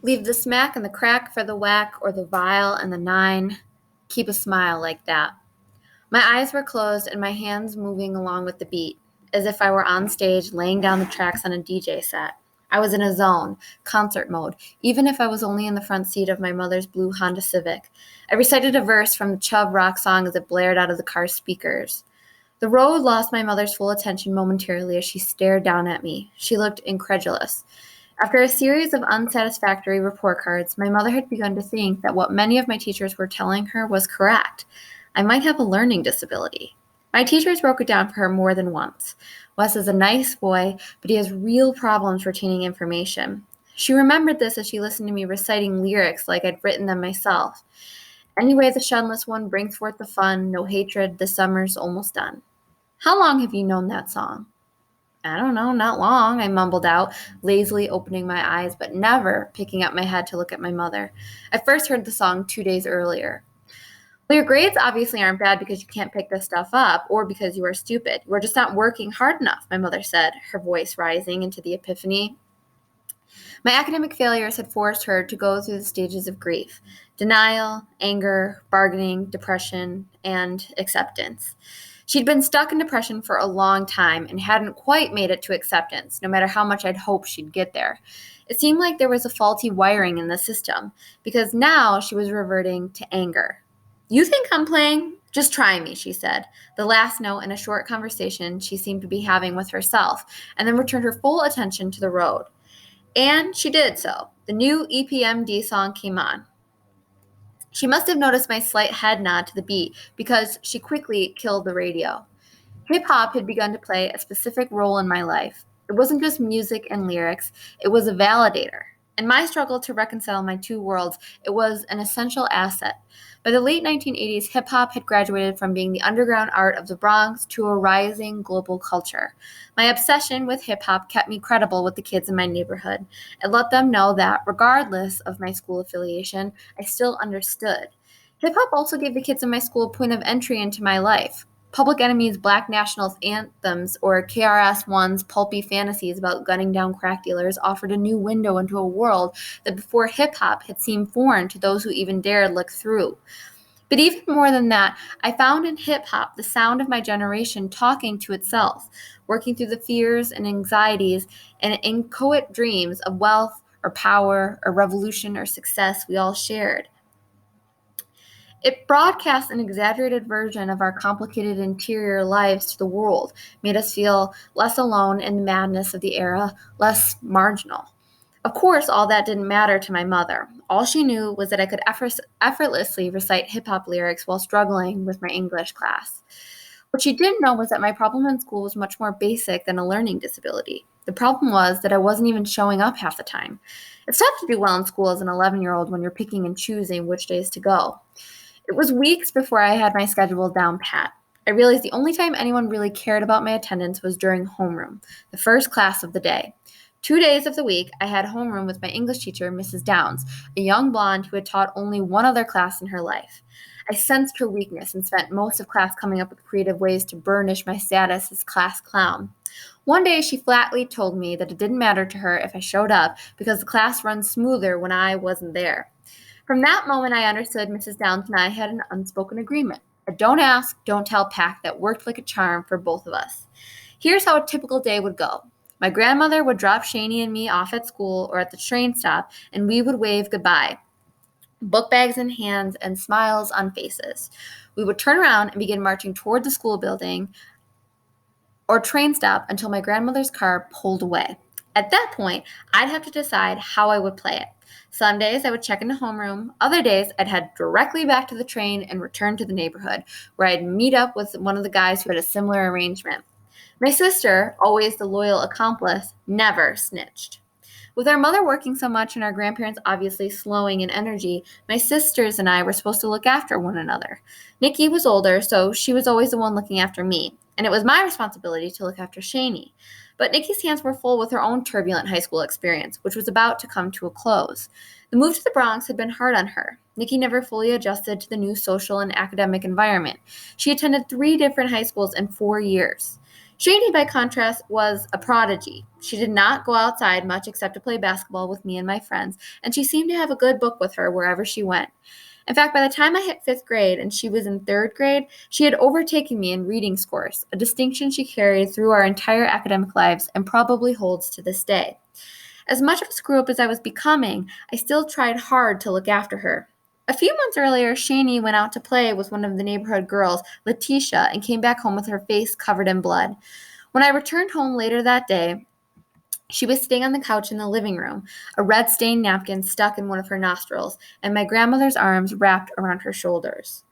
Leave the smack and the crack for the whack, or the vial and the nine. Keep a smile like that. My eyes were closed and my hands moving along with the beat, as if I were on stage laying down the tracks on a DJ set. I was in a zone, concert mode, even if I was only in the front seat of my mother's blue Honda Civic. I recited a verse from the Chubb rock song as it blared out of the car's speakers. The road lost my mother's full attention momentarily as she stared down at me. She looked incredulous. After a series of unsatisfactory report cards, my mother had begun to think that what many of my teachers were telling her was correct. I might have a learning disability. My teachers broke it down for her more than once. Wes is a nice boy, but he has real problems retaining information. She remembered this as she listened to me reciting lyrics like I'd written them myself. Anyway, the shunless one brings forth the fun, no hatred, the summer's almost done. How long have you known that song? I don't know, not long, I mumbled out, lazily opening my eyes, but never picking up my head to look at my mother. I first heard the song 2 days earlier. Well, your grades obviously aren't bad because you can't pick this stuff up or because you are stupid. You are just not working hard enough, my mother said, her voice rising into the epiphany. My academic failures had forced her to go through the stages of grief: denial, anger, bargaining, depression, and acceptance. She'd been stuck in depression for a long time and hadn't quite made it to acceptance, no matter how much I'd hoped she'd get there. It seemed like there was a faulty wiring in the system, because now she was reverting to anger. You think I'm playing? Just try me, she said, the last note in a short conversation she seemed to be having with herself, and then returned her full attention to the road. And she did so. The new EPMD song came on. She must have noticed my slight head nod to the beat because she quickly killed the radio. Hip-hop had begun to play a specific role in my life. It wasn't just music and lyrics, it was a validator. In my struggle to reconcile my two worlds, it was an essential asset. By the late 1980s, hip-hop had graduated from being the underground art of the Bronx to a rising global culture. My obsession with hip-hop kept me credible with the kids in my neighborhood. It let them know that, regardless of my school affiliation, I still understood. Hip-hop also gave the kids in my school a point of entry into my life. Public Enemy's Black Nationals anthems or KRS-One's pulpy fantasies about gunning down crack dealers offered a new window into a world that before hip-hop had seemed foreign to those who even dared look through. But even more than that, I found in hip-hop the sound of my generation talking to itself, working through the fears and anxieties and inchoate dreams of wealth or power or revolution or success we all shared. It broadcast an exaggerated version of our complicated interior lives to the world, made us feel less alone in the madness of the era, less marginal. Of course, all that didn't matter to my mother. All she knew was that I could effortlessly recite hip-hop lyrics while struggling with my English class. What she didn't know was that my problem in school was much more basic than a learning disability. The problem was that I wasn't even showing up half the time. It's tough to do well in school as an 11-year-old when you're picking and choosing which days to go. It was weeks before I had my schedule down pat. I realized the only time anyone really cared about my attendance was during homeroom, the first class of the day. 2 days of the week, I had homeroom with my English teacher, Mrs. Downs, a young blonde who had taught only one other class in her life. I sensed her weakness and spent most of class coming up with creative ways to burnish my status as class clown. One day, she flatly told me that it didn't matter to her if I showed up because the class runs smoother when I wasn't there. From that moment, I understood Mrs. Downs and I had an unspoken agreement, a don't ask, don't tell pact that worked like a charm for both of us. Here's how a typical day would go. My grandmother would drop Shani and me off at school or at the train stop, and we would wave goodbye, book bags in hands and smiles on faces. We would turn around and begin marching toward the school building or train stop until my grandmother's car pulled away. At that point, I'd have to decide how I would play it. Some days I would check into homeroom. Other days I'd head directly back to the train and return to the neighborhood, where I'd meet up with one of the guys who had a similar arrangement. My sister, always the loyal accomplice, never snitched. With our mother working so much and our grandparents obviously slowing in energy, my sisters and I were supposed to look after one another. Nikki was older, so she was always the one looking after me, and it was my responsibility to look after Shani. But Nikki's hands were full with her own turbulent high school experience, which was about to come to a close. The move to the Bronx had been hard on her. Nikki never fully adjusted to the new social and academic environment. She attended 3 different high schools in 4 years. Shani, by contrast, was a prodigy. She did not go outside much except to play basketball with me and my friends, and she seemed to have a good book with her wherever she went. In fact, by the time I hit fifth grade and she was in third grade, she had overtaken me in reading scores, a distinction she carried through our entire academic lives and probably holds to this day. As much of a screw up as I was becoming, I still tried hard to look after her. A few months earlier, Shani went out to play with one of the neighborhood girls, Letitia, and came back home with her face covered in blood. When I returned home later that day, she was sitting on the couch in the living room, a red stained napkin stuck in one of her nostrils, and my grandmother's arms wrapped around her shoulders.